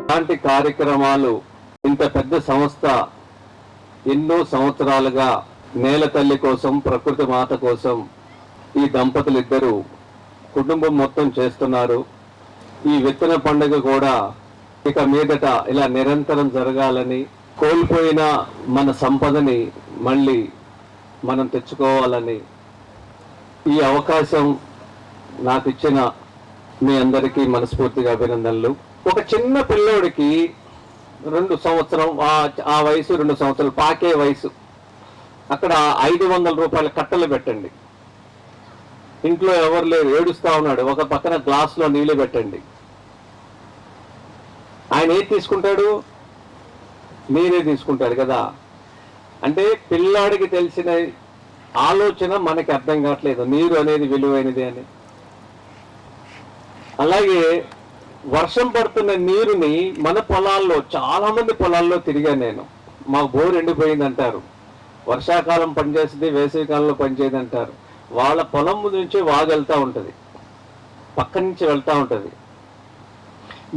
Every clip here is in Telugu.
ఇలాంటి కార్యక్రమాలు ఇంత పెద్ద సంస్థ ఎన్నో సంవత్సరాలుగా నేల తల్లి కోసం, ప్రకృతి మాత కోసం ఈ దంపతులు ఇద్దరు కుటుంబం మొత్తం చేస్తున్నారు. ఈ విత్తన పండుగ కూడా ఇక మీదట ఇలా నిరంతరం జరగాలని, కోల్పోయిన మన సంపదని మళ్ళీ మనం తెచ్చుకోవాలని ఈ అవకాశం నాకు ఇచ్చిన మీ అందరికీ మనస్ఫూర్తిగా అభినందనలు. ఒక చిన్న పిల్లోడికి 2 సంవత్సరం ఆ వయసు 2 సంవత్సరాలు పాకే వయసు, అక్కడ 500 రూపాయల కట్టలు పెట్టండి. ఇంట్లో ఎవరు లేరు, ఏడుస్తా ఉన్నాడు, ఒక పక్కన గ్లాసులో నీళ్లు పెట్టండి. ఆయన ఏది తీసుకుంటాడు? నీరే తీసుకుంటాడు కదా. అంటే పిల్లాడికి తెలిసిన ఆలోచన మనకి అర్థం కావట్లేదు, నీరు అనేది విలువైనది అని. అలాగే వర్షం పడుతున్న నీరుని మన పొలాల్లో, చాలా మంది పొలాల్లో తిరిగాను నేను. మాకు బోర్ ఎండిపోయింది అంటారు, వర్షాకాలం పనిచేస్తుంది, వేసవికాలంలో పనిచేయదు అంటారు. వాళ్ళ పొలం నుంచి వాగెళ్తూ ఉంటుంది, పక్క నుంచి వెళ్తూ ఉంటుంది.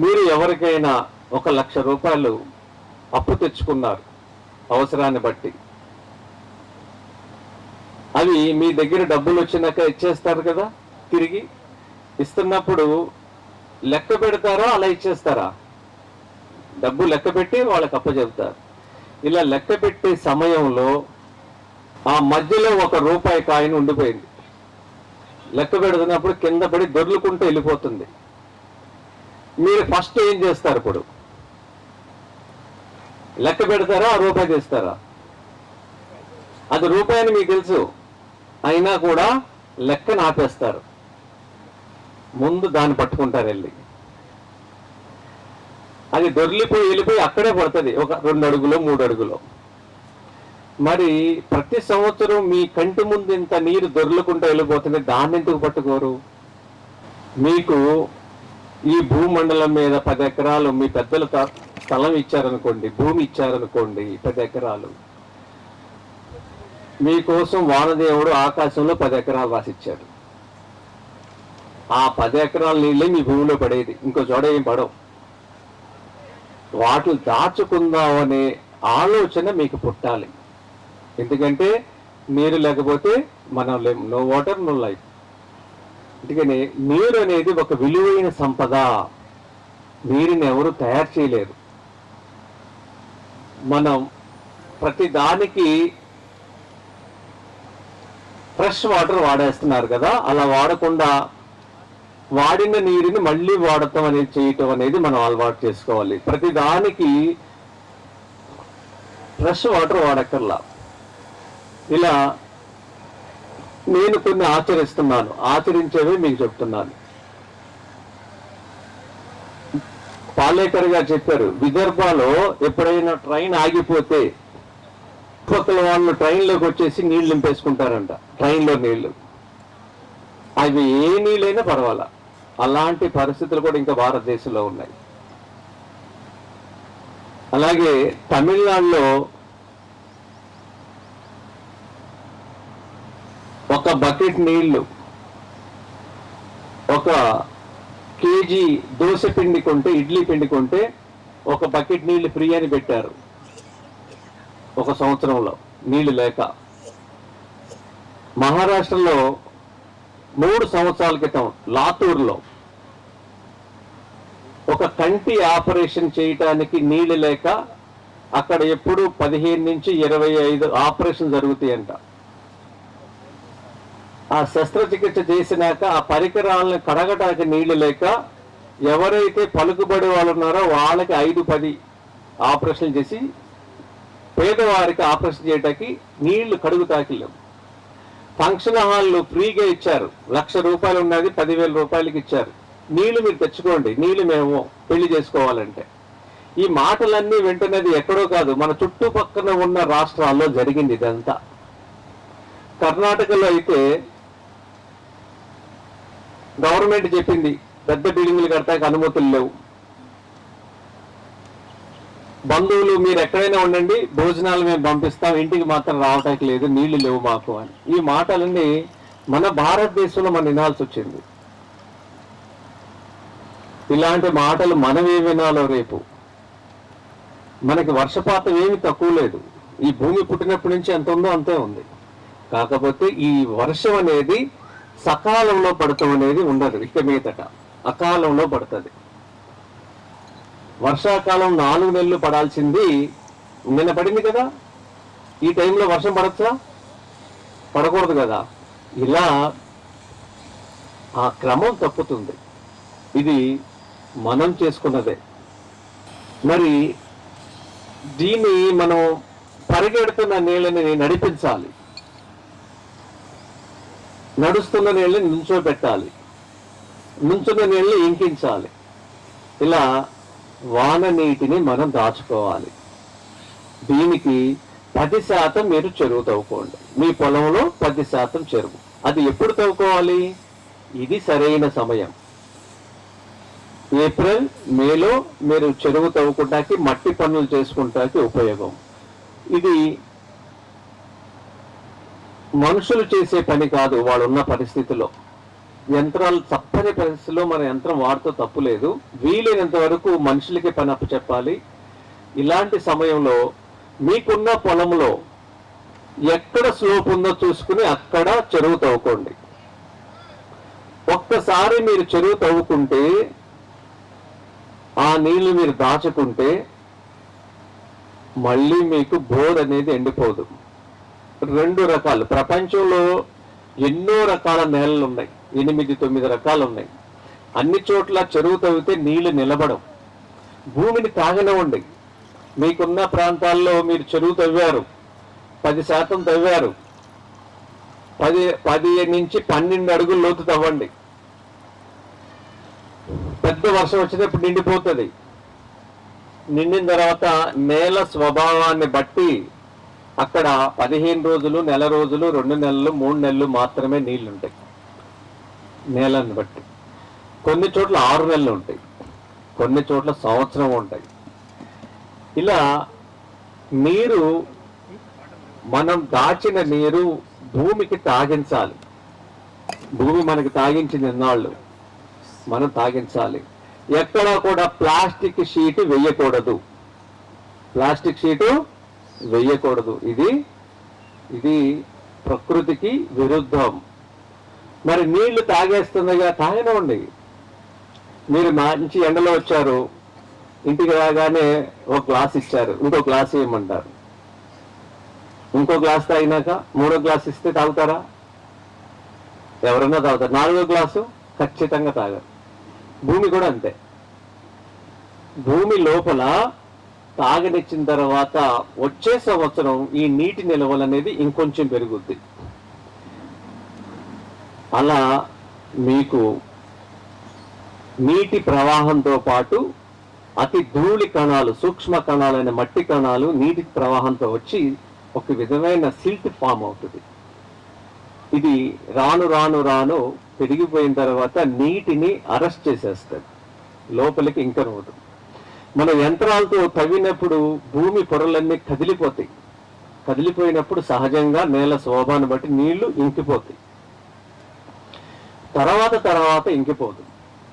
మీరు ఎవరికైనా 1,00,000 రూపాయలు అప్పు తెచ్చుకున్నారు అవసరాన్ని బట్టి, అవి మీ దగ్గర డబ్బులు వచ్చినాక ఇచ్చేస్తారు కదా. తిరిగి ఇస్తున్నప్పుడు లెక్క పెడతారా, అలా ఇచ్చేస్తారా? డబ్బు లెక్క పెట్టి వాళ్ళకి అప్పచెప్తారు. ఇలా లెక్క పెట్టే సమయంలో ఆ మధ్యలో 1 రూపాయి కాయిన్ ఉండిపోయింది. లెక్క పెడుతున్నప్పుడు కింద పడి దొర్లుకుంటూ వెళ్ళిపోతుంది. మీరు ఫస్ట్ ఏం చేస్తారు? ఇప్పుడు లెక్క పెడతారా, ఆ రూపాయి తీస్తారా? అది రూపాయి అని మీకు తెలుసు, అయినా కూడా లెక్కను ఆపేస్తారు. ముందు దాన్ని పట్టుకుంటారు వెళ్ళి. అది దొర్లిపోయి వెళ్ళిపోయి అక్కడే పడుతుంది, ఒక 2 అడుగులో 3 అడుగులో. మరి ప్రతి సంవత్సరం మీ కంటి ముందు ఇంత నీరు దొర్లుకుంటూ వెళ్ళిపోతుంది, దాన్ని ఎందుకు పట్టుకోరు? మీకు ఈ భూమండలం మీద 10 ఎకరాలు మీ పెద్దల స్థలం ఇచ్చారనుకోండి, భూమి ఇచ్చారనుకోండి, 10 ఎకరాలు మీకోసం వానదేవుడు ఆకాశంలో 10 ఎకరాలు రాసిచ్చాడు. ఆ 10 ఎకరాల నీళ్ళే మీ భూమిలో పడేది, ఇంకో చోట ఏం పడవు. వాటిని దాచుకుందామనే ఆలోచన మీకు పుట్టాలి. ఎందుకంటే నీరు లేకపోతే మనం లేము, నో వాటర్ నో లైఫ్. అందుకని నీరు అనేది ఒక విలువైన సంపద. నీరుని ఎవరు తయారు చేయలేరు. మనం ప్రతి దానికి ఫ్రెష్ వాటర్ వాడేస్తున్నారు కదా, అలా వాడకుండా వాడిన నీరుని మళ్ళీ వాడటం అనేది, చేయటం అనేది మనం అలవాటు చేసుకోవాలి. ప్రతి దానికి ఫ్రెష్ వాటర్ వాడక్కర్లా. ఇలా నేను కొన్ని ఆచరిస్తున్నాను, ఆచరించేవి మీకు చెప్తున్నాను. పాలేకర్ గారు చెప్పారు, విదర్భలో ఎప్పుడైనా ట్రైన్ ఆగిపోతే పక్కల వాళ్ళు ట్రైన్లోకి వచ్చేసి నీళ్లు నింపేసుకుంటారంట. ట్రైన్లో నీళ్లు, అవి ఏ నీళ్ళైనా పర్వాలా. అలాంటి పరిస్థితులు కూడా ఇంకా భారతదేశంలో ఉన్నాయి. అలాగే తమిళనాడులో ఒక బకెట్ నీళ్లు, 1 కేజీ దోశ పిండి కొంటే, ఇడ్లీ పిండి కొంటే 1 బకెట్ నీళ్లు ఫ్రీ అని పెట్టారు 1 సంవత్సరంలో, నీళ్లు లేక. మహారాష్ట్రలో 3 సంవత్సరాల క్రితం లాతూర్లో ఒక కంటి ఆపరేషన్ చేయటానికి నీళ్లు లేక అక్కడ ఎప్పుడు 15 నుంచి 25 ఆపరేషన్ జరుగుతాయంట. ఆ శస్త్రచికిత్స చేసినాక ఆ పరికరాలను కడగటానికి నీళ్లు లేక ఎవరైతే పలుకుబడి వాళ్ళు ఉన్నారో వాళ్ళకి 5-10 ఆపరేషన్లు చేసి, పేదవారికి ఆపరేషన్ చేయటానికి నీళ్లు కడుగుతాకి లేవు. ఫంక్షన్ హాళ్ళు ఫ్రీగా ఇచ్చారు, 1,00,000 రూపాయలు ఉన్నది 10,000 రూపాయలకి ఇచ్చారు. నీళ్లు మీరు తెచ్చుకోండి, నీళ్లు మేము పెళ్లి చేసుకోవాలంటే. ఈ మాటలన్నీ వింటున్నది ఎక్కడో కాదు, మన చుట్టుపక్కన ఉన్న రాష్ట్రాల్లో జరిగింది ఇదంతా. కర్ణాటకలో అయితే గవర్నమెంట్ చెప్పింది పెద్ద బిల్డింగ్లు కడతానికి అనుమతులు లేవు, బంధువులు మీరు ఎక్కడైనా ఉండండి, భోజనాలు మేము పంపిస్తాం, ఇంటికి మాత్రం రావటానికి లేదు, నీళ్లు లేవు మాకు అని. ఈ మాటలన్నీ మన భారతదేశంలో మనం వినాల్సి వచ్చింది. ఇలాంటి మాటలు మనం ఏం వినాలో రేపు. మనకి వర్షపాతం ఏమి తక్కువ లేదు. ఈ భూమి పుట్టినప్పటి నుంచి ఎంత ఉందో అంతే ఉంది. కాకపోతే ఈ వర్షం అనేది సకాలంలో పడటం అనేది ఉండదు. ఇక మీదట అకాలంలో పడుతుంది. వర్షాకాలం 4 నెలలు పడాల్సింది నిన్న పడింది కదా. ఈ టైంలో వర్షం పడచ్చా? పడకూడదు కదా. ఇలా ఆ క్రమం తప్పుతుంది. ఇది మనం చేసుకున్నదే. మరి దీన్ని మనం పరిగెడుతున్న నీళ్ళని నడిపించాలి, నడుస్తున్న నీళ్ళని నుంచోబెట్టాలి, నుంచున్న నీళ్ళని ఇంకించాలి. ఇలా వాన నీటిని మనం దాచుకోవాలి. దీనికి 10% మీరు చెరువు తవ్వుకోండి. మీ పొలంలో 10% చెరువు. అది ఎప్పుడు తవ్వుకోవాలి? ఇది సరైన సమయం. ఏప్రిల్ మేలో మీరు చెరువు తవ్వుకుంటానికి, మట్టి పనులు చేసుకుంటానికి ఉపయోగం. ఇది మనుషులు చేసే పని కాదు. వాళ్ళు ఉన్న పరిస్థితిలో యంత్రాలు తప్పని పరిస్థితిలో మన యంత్రం వాడితో తప్పు లేదు. వీలైనంత వరకు మనుషులకి పని అప్పచెప్పాలి. ఇలాంటి సమయంలో మీకున్న పొలంలో ఎక్కడ స్లోప్ ఉందో చూసుకుని అక్కడ చెరువు తవ్వుకోండి. ఒక్కసారి మీరు చెరువు తవ్వుకుంటే, ఆ నీళ్లు మీరు దాచుకుంటే మళ్ళీ మీకు బోర్ అనేది ఎండిపోదు. 2 రకాలు, ప్రపంచంలో ఎన్నో రకాల నేలలు ఉన్నాయి. 8-9 రకాలు ఉన్నాయి. అన్ని చోట్ల చెరువు తవ్వితే నీళ్లు నిలబడం. భూమిని తాగనివ్వండి. మీకున్న ప్రాంతాల్లో మీరు చెరువు తవ్వారు, 10% తవ్వారు, 10 నుంచి 12 అడుగుల లోతు తవ్వండి. పెద్ద వర్షం వచ్చినప్పుడు నిండిపోతుంది. నిండిన తర్వాత నేల స్వభావాన్ని బట్టి అక్కడ 15 రోజులు, నెల రోజులు, 2 నెలలు, 3 నెలలు మాత్రమే నీళ్లు ఉంటాయి. నేలను బట్టి కొన్ని చోట్ల 6 నెలలు ఉంటాయి, కొన్ని చోట్ల సంవత్సరం ఉంటాయి. ఇలా నీరు, మనం దాచిన నీరు భూమికి తాగించాలి. భూమి మనకి తాగించిన ఎన్నాళ్ళు మనం తాగించాలి. ఎక్కడా కూడా ప్లాస్టిక్ షీటు వేయకూడదు. ప్లాస్టిక్ షీటు వేయకూడదు. ఇది ప్రకృతికి విరుద్ధం. మరి నీళ్లు తాగేస్తుందిగా, తాగనివ్వండి. మీరు మంచి ఎండలో వచ్చారు, ఇంటికి రాగానే ఒక గ్లాస్ ఇచ్చారు, ఇంకో గ్లాస్ ఇవ్వమంటారు. ఇంకో గ్లాస్ తాగినాక 3వ గ్లాస్ ఇస్తే తాగుతారా? ఎవరన్నా తాగుతారు. 4వ గ్లాసు ఖచ్చితంగా తాగరు. భూమి కూడా అంతే. భూమి లోపల తాగనిచ్చిన తర్వాత వచ్చే సంవత్సరం ఈ నీటి నిల్వలు అనేది ఇంకొంచెం పెరుగుద్ది. అలా మీకు నీటి ప్రవాహంతో పాటు అతి ధూళి కణాలు, సూక్ష్మ కణాలైన మట్టి కణాలు నీటి ప్రవాహంతో వచ్చి ఒక విధమైన సిల్ట్ ఫామ్ అవుతుంది. ఇది రాను రాను రాను పెరిగిపోయిన తర్వాత నీటిని అరెస్ట్ చేసేస్తుంది, లోపలికి ఇంకనవుతుంది. మన యంత్రాలతో తవ్వినప్పుడు భూమి పొరలన్నీ కదిలిపోతాయి. కదిలిపోయినప్పుడు సహజంగా నేల శోభాన్ని బట్టి నీళ్లు ఇంకిపోతాయి. తర్వాత ఇంకిపోదు.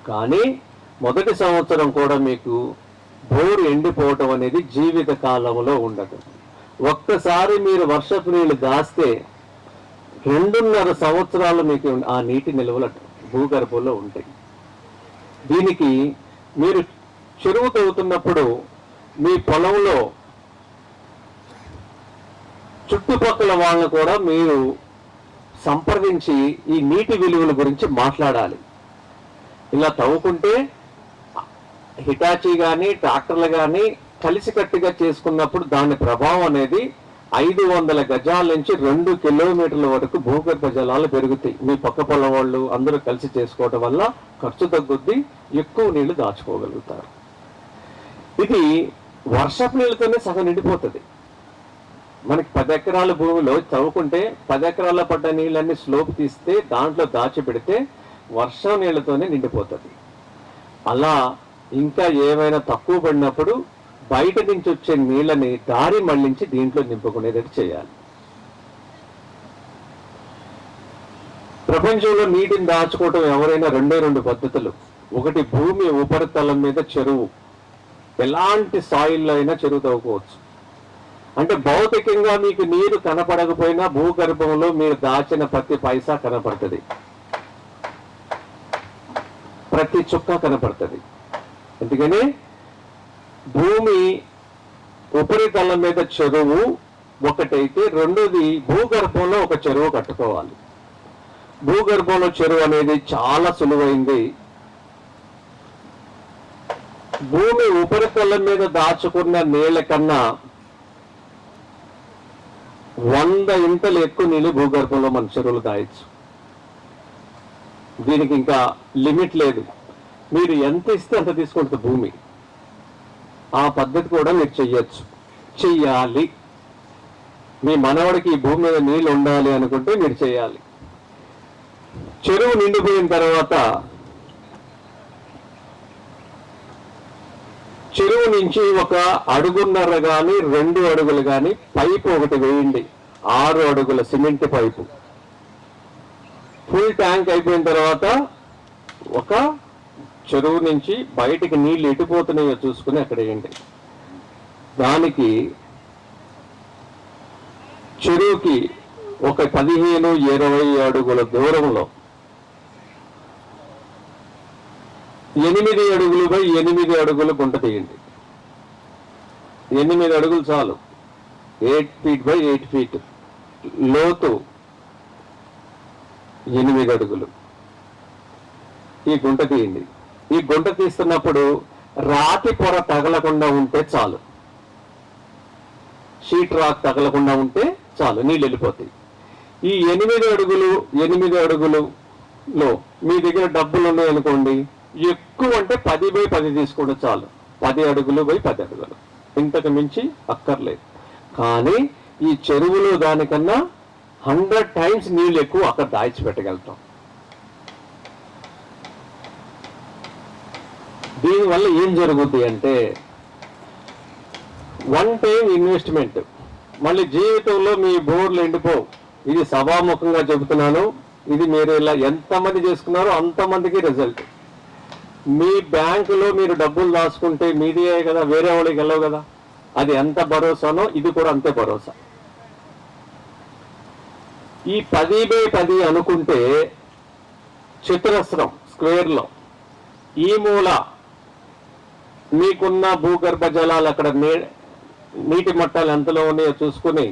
కానీ మొదటి సంవత్సరం కూడా మీకు బోరు ఎండిపోవటం అనేది జీవిత కాలంలో ఉండదు. ఒక్కసారి మీరు వర్షపు నీళ్లు దాస్తే 2.5 సంవత్సరాలు మీకు ఆ నీటి నిల్వలు భూగర్భంలో ఉంటాయి. దీనికి మీరు చెరువు తవ్వుతున్నప్పుడు మీ పొలంలో చుట్టుపక్కల వాళ్ళను కూడా మీరు సంప్రదించి ఈ నీటి విలువల గురించి మాట్లాడాలి. ఇలా తవ్వుకుంటే హిటాచీ కానీ ట్రాక్టర్లు కానీ కలిసికట్టుగా చేసుకున్నప్పుడు దాని ప్రభావం అనేది 500 గజాల నుంచి 2 కిలోమీటర్ల వరకు భూగర్భ జలాలు పెరుగుతాయి. మీ పక్క పొలం వాళ్ళు అందరూ కలిసి చేసుకోవడం వల్ల ఖర్చు తగ్గుద్ది, ఎక్కువ నీళ్లు దాచుకోగలుగుతారు. ఇది వర్షపు నీళ్ళతోనే సగం నిండిపోతుంది. మనకి 10 ఎకరాల భూమిలో చదువుకుంటే 10 ఎకరాల పడ్డ నీళ్ళన్ని స్లోప్ తీస్తే దాంట్లో దాచిపెడితే వర్షం నీళ్ళతోనే నిండిపోతుంది. అలా ఇంకా ఏమైనా తక్కువ పడినప్పుడు బయట నుంచి వచ్చే నీళ్ళని దారి మళ్లించి దీంట్లో నింపుకునేది చేయాలి. ప్రపంచంలో నీటిని దాచుకోవటం ఎవరైనా 2 పద్ధతులు. ఒకటి భూమి ఉపరితలం మీద చెరువు, ఎలాంటి సాయిల్లో అయినా చెరువు తవ్వుకోవచ్చు. అంటే భౌతికంగా మీకు నీరు కనపడకపోయినా భూగర్భంలో మీరు దాచిన ప్రతి పైసా కనపడుతుంది, ప్రతి చుక్క కనపడుతుంది. అందుకని భూమి ఉపరితలం మీద చెరువు ఒకటైతే, రెండోది భూగర్భంలో ఒక చెరువు కట్టుకోవాలి. భూగర్భంలో చెరువు అనేది చాలా సులువైంది. భూమి ఉపరితలం మీద దాచుకున్న నీళ్ళ కన్నా 100 ఇంతలు ఎక్కువ నీళ్ళు భూగర్భంలో మన చెరువులు దాయచ్చు. దీనికి ఇంకా లిమిట్ లేదు. మీరు ఎంత ఇస్తే అంత తీసుకుంటుంది భూమి. ఆ పద్ధతి కూడా మీరు చెయ్యాలి. మీ మనవడికి ఈ భూమి మీద నీళ్ళు ఉండాలి అనుకుంటే మీరు చేయాలి. చెరువు నిండిపోయిన తర్వాత చెరువు నుంచి 1 అడుగున్నర కానీ 2 అడుగులు కానీ పైపు ఒకటి వేయండి. 6 అడుగుల సిమెంట్ పైపు. ఫుల్ ట్యాంక్ అయిపోయిన తర్వాత ఒక చెరువు నుంచి బయటికి నీళ్లు ఎటుపోతున్నాయో చూసుకుని అక్కడ వేయండి. దానికి చెరువుకి ఒక 15-20 అడుగుల దూరంలో 8 అడుగులు బై 8 అడుగులు గుంట తీయండి. 8 అడుగులు చాలు. 8 ఫీట్ బై 8 ఫీట్ లోతు 8 అడుగులు ఈ గుంట తీయండి. ఈ గుంట తీస్తున్నప్పుడు రాతి పొర తగలకుండా ఉంటే చాలు, షీట్ రాక్ తగలకుండా ఉంటే చాలు, నీళ్ళు వెళ్ళిపోతాయి. ఈ 8 అడుగులలో మీ దగ్గర డబ్బులు ఉన్నాయనుకోండి, ఎక్కువ అంటే 10/10 తీసుకోండి చాలు. 10 అడుగులు బై 10 అడుగులు, ఇంతకు మించి అక్కర్లేదు. కానీ ఈ చెరువులో దానికన్నా 100 టైమ్స్ నీళ్ళు ఎక్కువ అక్కడ దాచిపెట్టగలుగుతాం. దీనివల్ల ఏం జరుగుతుంది అంటే, 1 టైం ఇన్వెస్ట్మెంట్. మళ్ళీ జీవితంలో మీ బోర్లు ఎండిపోవు. ఇది సభాముఖంగా చెబుతున్నాను. ఇది మీరు ఇలా ఎంతమంది చేసుకున్నారో అంతమందికి రిజల్ట్. మీ బ్యాంకులో మీరు డబ్బులు దాచుకుంటే మీదే కదా, వేరే వాళ్ళకి వెళ్ళవు కదా. అది ఎంత భరోసానో ఇది కూడా అంతే భరోసా. ఈ 10/10 అనుకుంటే చతురస్రం స్క్వేర్లో ఈ మూల మీకున్న భూగర్భ జలాలు అక్కడ నీటి మట్టాలు ఎంతలో ఉన్నాయో చూసుకుని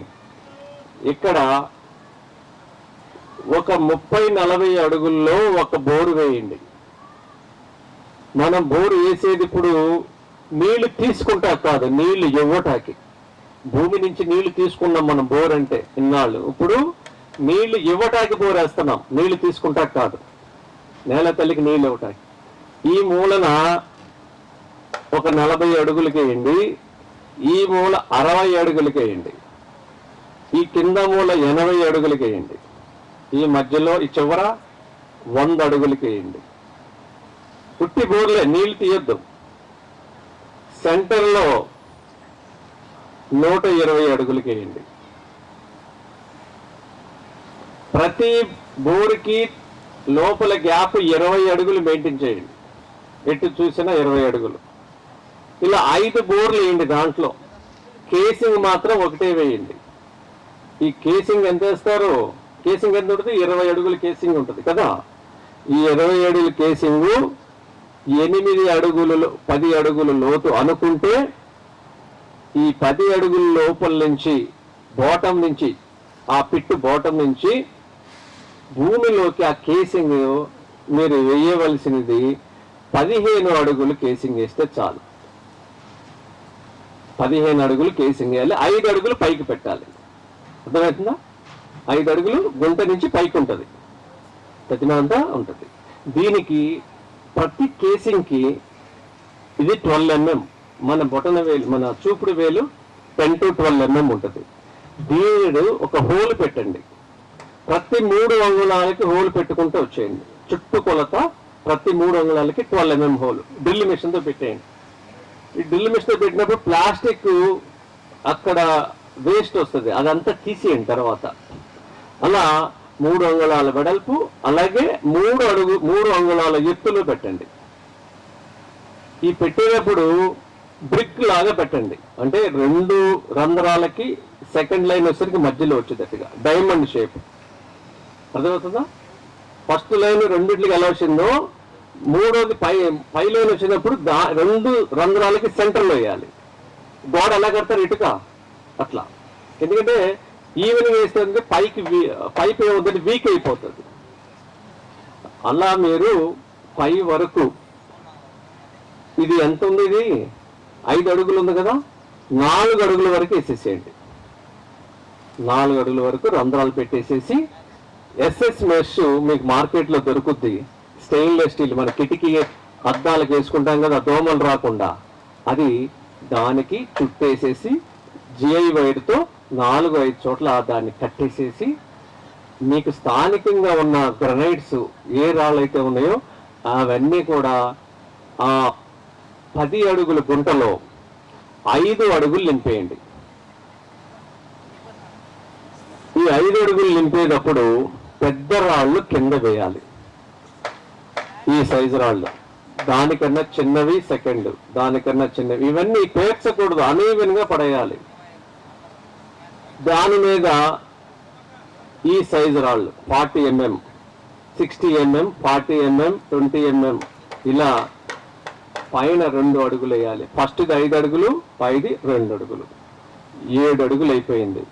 ఇక్కడ ఒక 30-40 అడుగుల్లో ఒక బోరు వేయండి. మనం బోరు వేసేది ఇప్పుడు నీళ్లు తీసుకుంటా కాదు, నీళ్లు ఇవ్వటానికి. భూమి నుంచి నీళ్లు తీసుకున్నాం మనం బోర్ అంటే ఇన్నాళ్ళు. ఇప్పుడు నీళ్లు ఇవ్వటానికి బోర్ వేస్తున్నాం, నీళ్లు తీసుకుంటా కాదు, నేల తల్లికి నీళ్ళు ఇవ్వటానికి. ఈ మూలన ఒక 40 అడుగులకి వేయండి, ఈ మూల 60 అడుగులకి వేయండి, ఈ కింద మూల 80 అడుగులకి వేయండి, ఈ మధ్యలో ఈ చివర 100 అడుగులకి వేయండి. పుట్టి బోర్లే, నీళ్లు తీయొద్దు. సెంటర్లో 120 అడుగులకి వేయండి. ప్రతి బోరుకి లోపల గ్యాప్ 20 అడుగులు మెయింటైన్ చేయండి. ఎటు చూసినా 20 అడుగులు. ఇలా 5 బోర్లు వేయండి. దాంట్లో కేసింగ్ మాత్రం ఒకటే వేయండి. ఈ కేసింగ్ ఎంత వేస్తారు? కేసింగ్ ఎంత ఉంటుంది? 20 అడుగులు కేసింగ్ ఉంటుంది కదా. ఈ 20 అడుగుల కేసింగ్ 8 అడుగులు 10 అడుగులు లోతు అనుకుంటే, ఈ 10 అడుగుల లోపల నుంచి బాటం నుంచి, ఆ పిట్టు బాటం నుంచి భూమిలోకి ఆ కేసింగ్ మీరు వేయవలసినది 15 అడుగులు కేసింగ్ వేస్తే చాలు. 15 అడుగులు కేసింగ్ వేయాలి. 5 అడుగులు పైకి పెట్టాలి. అర్థమవుతుందా? 5 అడుగులు గుంట నుంచి పైకి ఉంటుంది, ప్రతిమ అంతా ఉంటుంది. దీనికి ప్రతి కేసింగ్కి ఇది 12 mm. మన బొటన వేలు, మన చూపుడు వేలు 10 to 12 mm ఉంటుంది. దీనిడు ఒక హోల్ పెట్టండి. ప్రతి 3 అంగుళాలకి హోల్ పెట్టుకుంటూ వచ్చేయండి. చుట్టూ కొలత ప్రతి 3 అంగుళాలకి 12 mm హోల్ డ్రిల్ మిషన్తో పెట్టేయండి. ఈ డ్రిల్ మిషన్తో పెట్టినప్పుడు ప్లాస్టిక్ అక్కడ వేస్ట్ వస్తుంది, అదంతా తీసేయండి తర్వాత. అలా 3 అంగుళాల వెడల్పు, అలాగే 3 అంగుళాల ఎత్తులో పెట్టండి. ఈ పెట్టేటప్పుడు బ్రిక్ లాగా పెట్టండి, అంటే 2 రంధ్రాలకి సెకండ్ లైన్ వచ్చేసరికి మధ్యలో వచ్చేటట్టుగా డైమండ్ షేప్. అర్థమవుతుందా? ఫస్ట్ లైన్ రెండింటికి ఎలా వచ్చిందో మూడోది పై లైన్ వచ్చినప్పుడు 2 రంధ్రాలకి సెంటర్లో వేయాలి. గోడ ఎలా కడతారు? ఇటుక అట్లా. ఎందుకంటే ఈవెనింగ్ వేస్తే పైప్ ఏమవుతుంది, వీక్ అయిపోతుంది. అలా మీరు పై వరకు, ఇది ఎంత ఉంది, ఇది 5 అడుగులు ఉంది కదా, 4 అడుగుల వరకు వేసేసేయండి. 4 అడుగుల వరకు రంధ్రాలు పెట్టేసేసి ఎస్ఎస్ మెష్ మీకు మార్కెట్లో దొరుకుద్ది. స్టెయిన్లెస్ స్టీల్, మన కిటికీ అద్దాలకు వేసుకుంటాం కదా దోమలు రాకుండా, అది దానికి చుట్టేసేసి జిఐ వైర్తో 4-5 చోట్ల దాన్ని కట్టేసేసి మీకు స్థానికంగా ఉన్న గ్రనైట్స్ ఏ రాళ్ళు అయితే ఉన్నాయో అవన్నీ కూడా ఆ 10 అడుగుల గుంటలో 5 అడుగులు నింపేయండి. ఈ 5 అడుగులు నింపేటప్పుడు పెద్ద రాళ్ళు కింద వేయాలి. ఈ సైజు రాళ్ళు, దానికన్నా చిన్నవి సెకండ్, దానికన్నా చిన్నవి, ఇవన్నీ పేర్చకూడదు, అనీవెన్ గా పడేయాలి. దాని మీద ఈ సైజు రాళ్ళు 40 mm, 60 mm, 40 mm, 20 mm ఇలా పైన 2 అడుగులు వేయాలి. ఫస్ట్ది 5 అడుగులు, పైది 2 అడుగులు, 7 అడుగులు అయిపోయింది.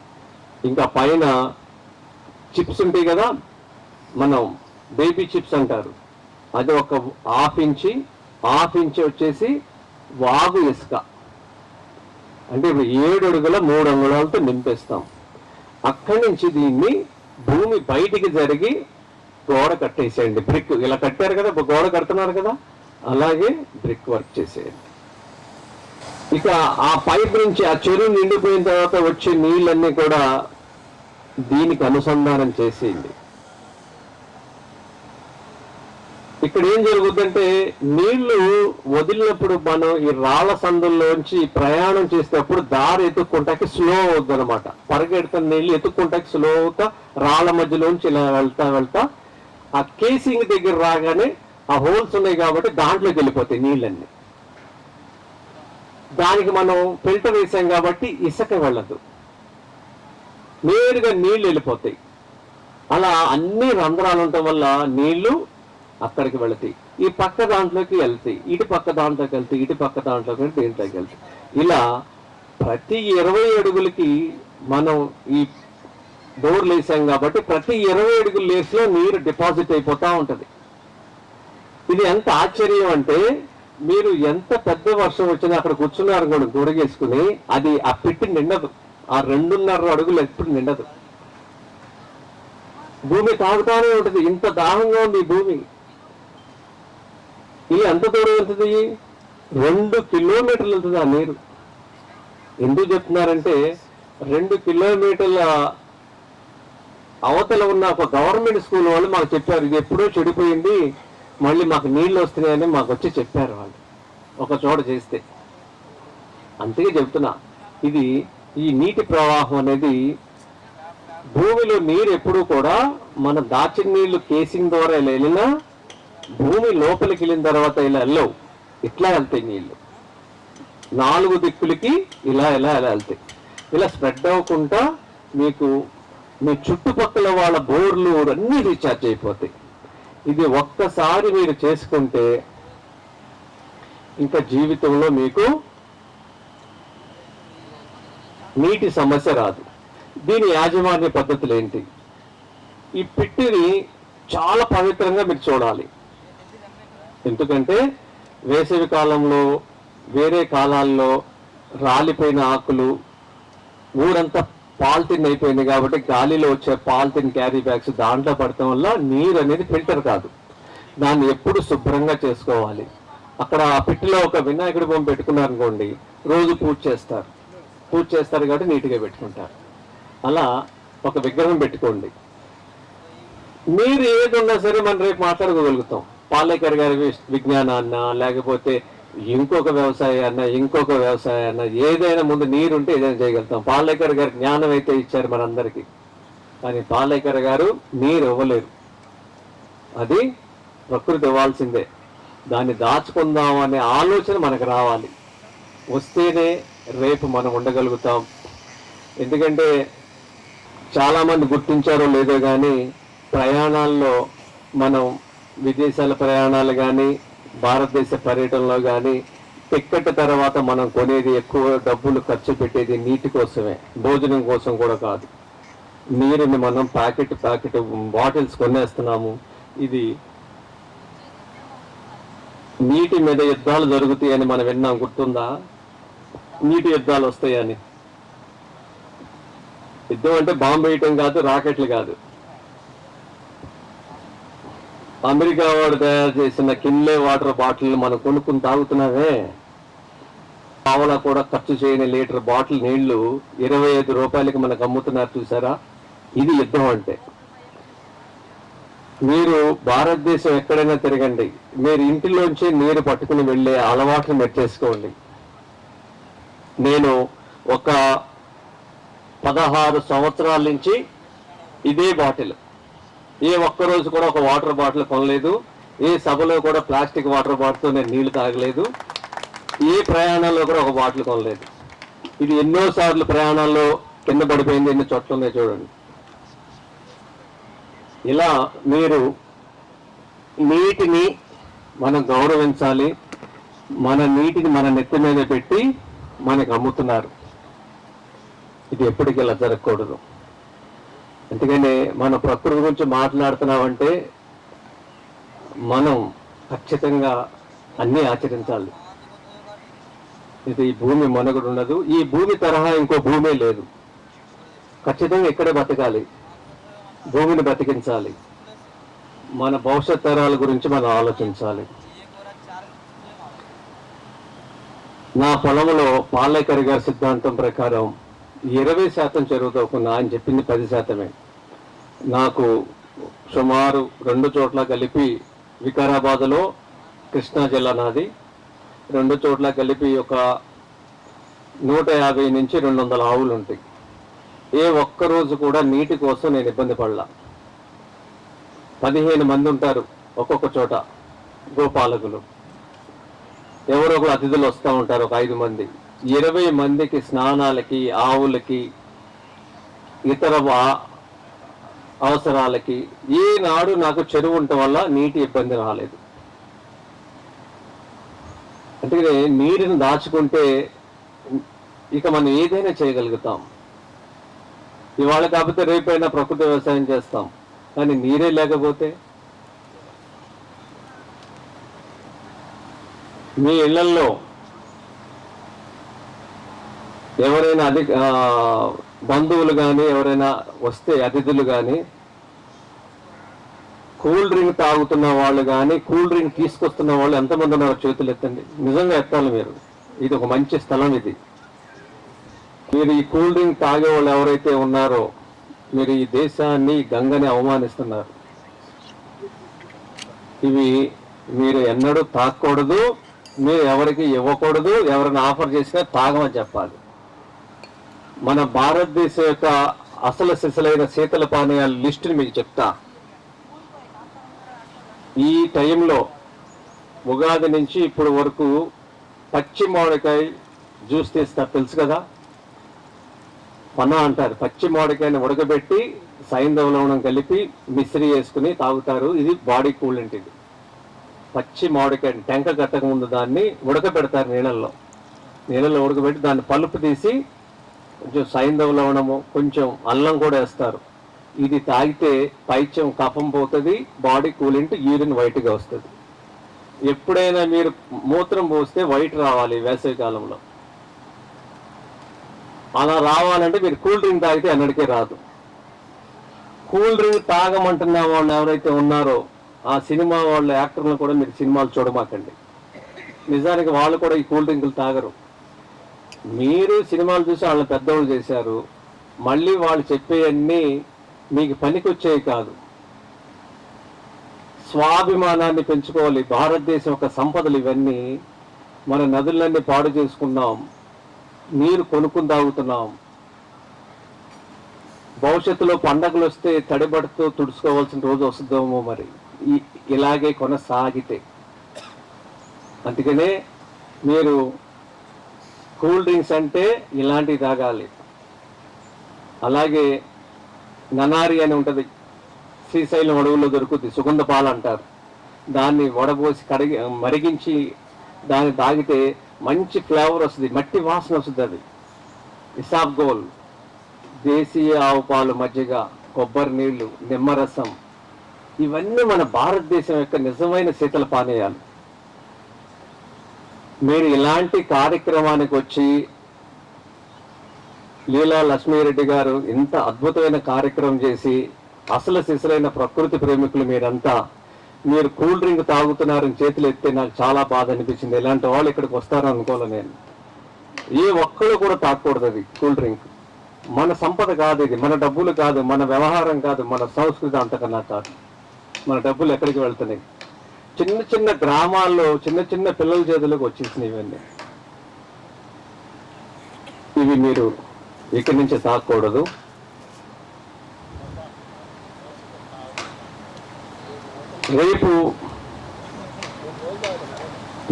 ఇంకా పైన చిప్స్ ఉంటాయి కదా, మనం బేబీ చిప్స్ అంటారు, అది ఒక హాఫ్ ఇంచి వచ్చేసి వాగు ఇసుక. అంటే ఇప్పుడు 7 అడుగుల 3 అంగుళాలతో నింపేస్తాం. అక్కడి నుంచి దీన్ని భూమి బయటికి జరిగి గోడ కట్టేసేయండి. బ్రిక్ ఇలా కట్టారు కదా, గోడ కడుతున్నారు కదా, అలాగే బ్రిక్ వర్క్ చేసేయండి. ఇక ఆ పైప్ నుంచి ఆ చెరువు నిండిపోయిన తర్వాత వచ్చే నీళ్ళన్నీ కూడా దీనికి అనుసంధానం చేసేయండి. ఇక్కడ ఏం జరుగుతుందంటే నీళ్లు వదిలినప్పుడు మనం ఈ రాళ్ల సందుల్లోంచి ప్రయాణం చేసేటప్పుడు దారి ఎత్తుక్కుంటాకి స్లో అవుతుంది అనమాట. పరిగెడుతున్న నీళ్లు ఎత్తుక్కుంటాకి స్లో అవుతా రాళ్ల మధ్యలోంచి ఇలా వెళ్తా ఆ కేసింగ్ దగ్గర రాగానే ఆ హోల్స్ ఉన్నాయి కాబట్టి దాంట్లోకి వెళ్ళిపోతాయి నీళ్ళన్నీ. దానికి మనం ఫిల్టర్ వేసాం కాబట్టి ఇసుక వెళ్ళదు, నేరుగా నీళ్లు వెళ్ళిపోతాయి. అలా అన్ని రంధ్రాలు ఉండటం వల్ల నీళ్లు అక్కడికి వెళతాయి, ఈ పక్క దాంట్లోకి వెళ్తాయి, ఇటు పక్క దాంట్లోకి వెళ్తాయి, ఇటు పక్క దాంట్లోకి దీంట్లోకి వెళ్తాయి. ఇలా ప్రతి 20 అడుగులకి మనం ఈ బోర్లు వేసాం కాబట్టి ప్రతి 20 అడుగుల లేస్లో నీరు డిపాజిట్ అయిపోతూ ఉంటుంది. ఇది ఎంత ఆశ్చర్యం అంటే, మీరు ఎంత పెద్ద వర్షం వచ్చినా అక్కడ కూర్చున్నారు కూడా గొడుగేసుకుని, అది ఆ పిట్టి నిండదు. ఆ 2.5 అడుగులు ఎప్పుడు నిండదు. భూమి తాగుతానే ఉంటుంది, ఇంత దాహంగా ఉంది ఈ భూమి. ఇది ఎంత దూరం వెళ్తుంది? 2 కిలోమీటర్లు వెళ్తుంది ఆ నీరు. ఎందుకు చెప్తున్నారంటే 2 కిలోమీటర్ల అవతల ఉన్న ఒక గవర్నమెంట్ స్కూల్ వాళ్ళు మాకు చెప్పారు, ఇది ఎప్పుడో చెడిపోయింది, మళ్ళీ మాకు నీళ్లు వస్తున్నాయని మాకు వచ్చి చెప్పారు వాళ్ళు ఒక చోట చేస్తే. అందుకే చెప్తున్నా, ఇది ఈ నీటి ప్రవాహం అనేది భూమిలో నీరు ఎప్పుడూ కూడా మన దాచిన నీళ్లు కేసింగ్ ద్వారా ఇలా వెళ్ళినా భూమి లోపలికి వెళ్ళిన తర్వాత ఇలా వెళ్ళవు, ఇట్లా వెళ్తాయి నీళ్లు 4 దిక్కులకి ఇలా వెళ్తాయి. ఇలా స్ప్రెడ్ అవ్వకుండా మీకు మీ చుట్టుపక్కల వాళ్ళ బోర్లు అన్నీ రీఛార్జ్ అయిపోతాయి. ఇది ఒక్కసారి మీరు చేసుకుంటే ఇంకా జీవితంలో మీకు నీటి సమస్య రాదు. దీని యాజమాన్య పద్ధతులు ఏంటి? ఈ పిట్టిని చాలా పవిత్రంగా మీరు చూడాలి. ఎందుకంటే వేసవి కాలంలో వేరే కాలాల్లో రాలిపోయిన ఆకులు ఊరంతా పాలిథిన్ అయిపోయింది కాబట్టి గాలిలో వచ్చే పాలిథిన్ క్యారీ బ్యాగ్స్ దాంట్లో పడటం వల్ల నీరు అనేది ఫిల్టర్ కాదు. దాన్ని ఎప్పుడు శుభ్రంగా చేసుకోవాలి. అక్కడ ఆ పిట్టిలో ఒక వినాయకుడి బొమ్మ పెట్టుకున్నారనుకోండి, రోజు పూజ చేస్తారు కాబట్టి నీట్గా పెట్టుకుంటారు. అలా ఒక విగ్రహం పెట్టుకోండి. మీరు ఏది ఉన్నా సరే మనం రేపు మాట్లాడుకోగలుగుతాం. పాలేకర్ గారి విజ్ఞానాన్న, లేకపోతే ఇంకొక వ్యవసాయాన్న ఏదైనా ముందు నీరుంటే ఏదైనా చేయగలుగుతాం. పాలేకర్ గారి జ్ఞానం అయితే ఇచ్చారు మనందరికీ, కానీ పాలేకర్ గారు నీరు ఇవ్వలేరు. అది ప్రకృతి ఇవ్వాల్సిందే. దాన్ని దాచుకుందాం అనే ఆలోచన మనకు రావాలి. వస్తేనే రేపు మనం ఉండగలుగుతాం. ఎందుకంటే చాలామంది గుర్తించారో లేదో కానీ ప్రయాణాల్లో మనం విదేశాల ప్రయాణాలు కానీ భారతదేశ పర్యటనలో కానీ టిక్కెట్ తర్వాత మనం కొనేది ఎక్కువ డబ్బులు ఖర్చు పెట్టేది నీటి కోసమే, భోజనం కోసం కూడా కాదు. నీరుని మనం ప్యాకెట్ బాటిల్స్ కొనేస్తున్నాము. ఇది నీటి మీద యుద్ధాలు జరుగుతాయని మనం విన్నాం, గుర్తుందా? నీటి యుద్ధాలు వస్తాయని. యుద్ధం అంటే బాంబు వేయటం కాదు, రాకెట్లు కాదు. అమెరికా వాడు తయారు చేసిన కిన్లే వాటర్ బాటిల్ మనం కొనుక్కుని తాగుతున్నామే. పావలా కూడా ఖర్చు చేయని లీటర్ బాటిల్ నీళ్లు 25 రూపాయలకి మనకు అమ్ముతున్నారు, చూసారా? ఇది యుద్ధం అంటే. మీరు భారతదేశం ఎక్కడైనా తిరగండి, మీరు ఇంటిలోంచి నీరు పట్టుకుని వెళ్ళే అలవాట్లు మీరు చేసుకోండి. నేను ఒక 16 సంవత్సరాల నుంచి ఇదే బాటిల్, ఏ ఒక్కరోజు కూడా ఒక వాటర్ బాటిల్ కొనలేదు. ఏ సభలో కూడా ప్లాస్టిక్ వాటర్ బాటిల్తో నేను నీళ్లు తాగలేదు. ఏ ప్రయాణాల్లో కూడా ఒక బాటిల్ కొనలేదు. ఇది ఎన్నోసార్లు ప్రయాణాల్లో కింద పడిపోయింది, ఎన్ని చోట్ల ఉన్నాయి చూడండి. ఇలా మీరు నీటిని మనం గౌరవించాలి. మన నీటిని మన నెత్తి మీద పెట్టి మనకు అమ్ముతున్నారు. ఇది ఎప్పటికీ ఇలా జరగకూడదు. అందుకనే మన ప్రకృతి గురించి మాట్లాడుతున్నామంటే మనం ఖచ్చితంగా అన్నీ ఆచరించాలి. ఇది ఈ భూమి మనుగడ ఉండదు. ఈ భూమి తరహా ఇంకో భూమే లేదు. ఖచ్చితంగా ఇక్కడే బతకాలి, భూమిని బతికించాలి. మన భవిష్యత్ తరాల గురించి మనం ఆలోచించాలి. నా పొలంలో పాలేకర్ గారి సిద్ధాంతం ప్రకారం 20% చెరువు తవ్వుకున్నా, ఆయన చెప్పింది 10%. నాకు సుమారు 2 చోట్ల కలిపి, వికారాబాద్లో కృష్ణా జిల్లా నాది, 2 చోట్ల కలిపి ఒక 150 నుంచి 200 ఆవులు ఉంటాయి. ఏ ఒక్కరోజు కూడా నీటి కోసం నేను ఇబ్బంది పడలా. 15 మంది ఉంటారు ఒక్కొక్క చోట గోపాలకులు. ఎవరో ఒకరు అతిథులు వస్తూ ఉంటారు, ఒక 5 మంది. 20 మందికి స్నానాలకి, ఆవులకి, ఇతర అవసరాలకి ఈనాడు నాకు చెరువు ఉండటం వల్ల నీటి ఇబ్బంది రాలేదు. అంటే నీరుని దాచుకుంటే ఇక మనం ఏదైనా చేయగలుగుతాం. ఇవాళ కాకపోతే రేపైనా ప్రకృతి వ్యవసాయం చేస్తాం, కానీ నీరే లేకపోతే మీ ఇళ్లల్లో ఎవరైనా బంధువులు కానీ ఎవరైనా వస్తే, అతిథులు కానీ, కూల్ డ్రింక్ తాగుతున్న వాళ్ళు కానీ, కూల్ డ్రింక్ తీసుకొస్తున్న వాళ్ళు ఎంతమంది ఉన్నారో చేతులు ఎత్తండి. నిజంగా ఎత్తాలి మీరు. ఇది ఒక మంచి స్థలం. ఇది మీరు ఈ కూల్ డ్రింక్ తాగే వాళ్ళు ఎవరైతే ఉన్నారో, మీరు ఈ దేశాన్ని, గంగని అవమానిస్తున్నారు. ఇవి మీరు ఎన్నడూ తాగకూడదు, మీరు ఎవరికి ఇవ్వకూడదు. ఎవరైనా ఆఫర్ చేసినా తాగమని చెప్పాలి. మన భారతదేశం యొక్క అసలు సిసలైన శీతల పానీయాల లిస్టుని మీకు చెప్తా. ఈ టైంలో ఉగాది నుంచి ఇప్పుడు వరకు పచ్చి మామిడికాయ జ్యూస్ తీస్తారు, తెలుసు కదా? పన్నా అంటారు. పచ్చి మామిడికాయని ఉడకబెట్టి సైంధవ లవణం కలిపి మిశ్రీ వేసుకుని తాగుతారు. ఇది బాడీ కూలెంట్. ఇది పచ్చి మామిడికాయని టెంక కట్టక ముందు దాన్ని ఉడకబెడతారు నీళ్ళల్లో ఉడకబెట్టి దాన్ని పలుపు తీసి కొంచెం సైంధవ లవణము, కొంచెం అల్లం కూడా వేస్తారు. ఇది తాగితే పైత్యం, కఫం పోతుంది, బాడీ కూలింట్, యూరిన్ వైట్గా వస్తుంది. ఎప్పుడైనా మీరు మూత్రం పోస్తే వైట్ రావాలి వేసవి కాలంలో. అలా రావాలంటే మీరు కూల్ డ్రింక్ తాగితే ఎన్నడికే రాదు. కూల్ డ్రింక్ తాగమంటున్న వాళ్ళు ఎవరైతే ఉన్నారో ఆ సినిమా వాళ్ళ యాక్టర్లను కూడా మీరు సినిమాలు చూడమాకండి. నిజానికి వాళ్ళు కూడా ఈ కూల్ డ్రింకులు తాగరు. మీరు సినిమాలు చూసి వాళ్ళని పెద్దవాళ్ళు చేశారు. మళ్ళీ వాళ్ళు చెప్పేవన్నీ మీకు పనికొచ్చేవి కాదు. స్వాభిమానాన్ని పెంచుకోవాలి. భారతదేశం యొక్క సంపదలు ఇవన్నీ. మన నదులన్నీ పాడు చేసుకున్నాం, నీరు కొనుక్కుని తాగుతున్నాం. భవిష్యత్తులో పండగలు వస్తే తడిబడితో తుడుచుకోవాల్సిన రోజు వస్తుందేమో మరి, ఇలాగే కొనసాగితే. అందుకనే మీరు కూల్ డ్రింక్స్ అంటే ఇలాంటివి తాగాలి. అలాగే ననారి అని ఉంటుంది, శ్రీశైలం అడవుల్లో దొరుకుతుంది, సుగంధ పాలు అంటారు. దాన్ని వడబోసి కడిగి మరిగించి దాన్ని తాగితే మంచి ఫ్లేవర్ వస్తుంది, మట్టి వాసన వస్తుంది. అది ఇసాబ్ గోల్, దేశీయ ఆవు పాలు, మజ్జిగ, కొబ్బరి నీళ్లు, నిమ్మరసం, ఇవన్నీ మన భారతదేశం యొక్క నిజమైన శీతల పానీయాలు. మీరు ఇలాంటి కార్యక్రమానికి వచ్చి లీలా లక్ష్మీరెడ్డి గారు ఇంత అద్భుతమైన కార్యక్రమం చేసి అసలు సిసలైన ప్రకృతి ప్రేమికులు మీరంతా, మీరు కూల్ డ్రింక్ తాగుతున్నారని చేతులు ఎత్తే నాకు చాలా బాధ అనిపించింది. ఇలాంటి వాళ్ళు ఇక్కడికి వస్తారని అనుకోలే నేను. ఏ ఒక్కళ్ళు కూడా తాగకూడదు అది కూల్ డ్రింక్. మన సంపద కాదు ఇది, మన డబ్బులు కాదు, మన వ్యవహారం కాదు, మన సంస్కృతి అంతకన్నా కాదు. మన డబ్బులు ఎక్కడికి వెళ్తున్నాయి? చిన్న చిన్న గ్రామాల్లో చిన్న చిన్న పిల్లల చేతులకు వచ్చేసినాయి ఇవన్నీ. ఇవి మీరు ఇక్కడి నుంచి తాగకూడదు. రేపు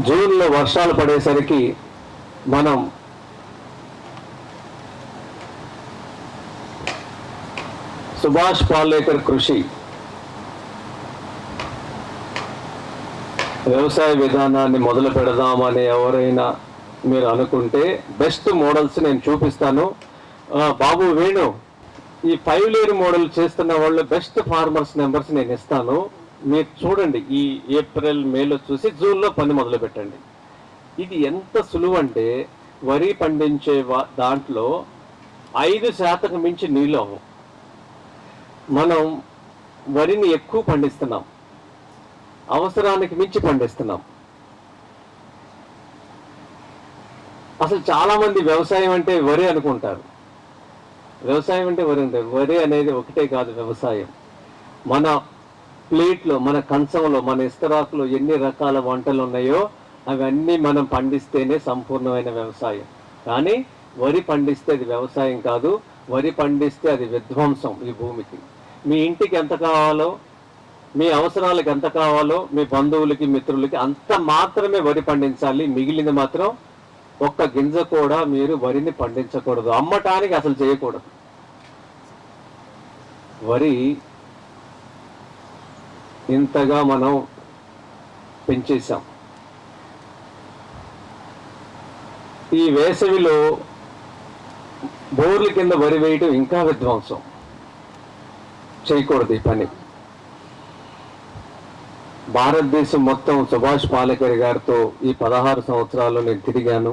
జూన్లో వర్షాలు పడేసరికి మనం సుభాష్ పాలేకర్ కృషి వ్యవసాయ విధానాన్ని మొదలు పెడదామని ఎవరైనా మీరు అనుకుంటే బెస్ట్ మోడల్స్ నేను చూపిస్తాను. బాబు వేణు, ఈ 5 లేయర్ మోడల్ చేస్తున్న వాళ్ళు బెస్ట్ ఫార్మర్స్ నెంబర్స్ నేను ఇస్తాను. మీరు చూడండి, ఈ ఏప్రిల్ మేలో చూసి జూన్లో పని మొదలు పెట్టండి. ఇది ఎంత సులువు అంటే, వరి పండించే దాంట్లో 5% మించి నీళ్ళు అవ్వం. మనం వరిని ఎక్కువ పండిస్తున్నాం, అవసరానికి మించి పండిస్తున్నాం. అసలు చాలా మంది వ్యవసాయం అంటే వరి అనుకుంటారు. వ్యవసాయం అంటే వరి అంటే, వరి అనేది ఒకటే కాదు వ్యవసాయం. మన ప్లేట్లో, మన కంచంలో, మన ఇస్తరాకులో ఎన్ని రకాల వంటలు ఉన్నాయో అవన్నీ మనం పండిస్తేనే సంపూర్ణమైన వ్యవసాయం. కానీ వరి పండిస్తే అది వ్యవసాయం కాదు. వరి పండిస్తే అది విధ్వంసం ఈ భూమికి. మీ ఇంటికి ఎంత కావాలో, మీ అవసరాలకు ఎంత కావాలో, మీ బంధువులకి మిత్రులకి అంత మాత్రమే వరి పండించాలి. మిగిలింది మాత్రం ఒక్క గింజ కూడా మీరు వరిని పండించకూడదు, అమ్మటానికి అసలు చేయకూడదు. వరి ఇంతగా మనం పెంచేశాం. ఈ వేసవిలో బోర్ల కింద వరి వేయటం ఇంకా విధ్వంసం. చేయకూడదు ఈ పని. భారతదేశం మొత్తం సుభాష్ పాలేకర్ గారితో ఈ 16 సంవత్సరాల్లో నేను తిరిగాను.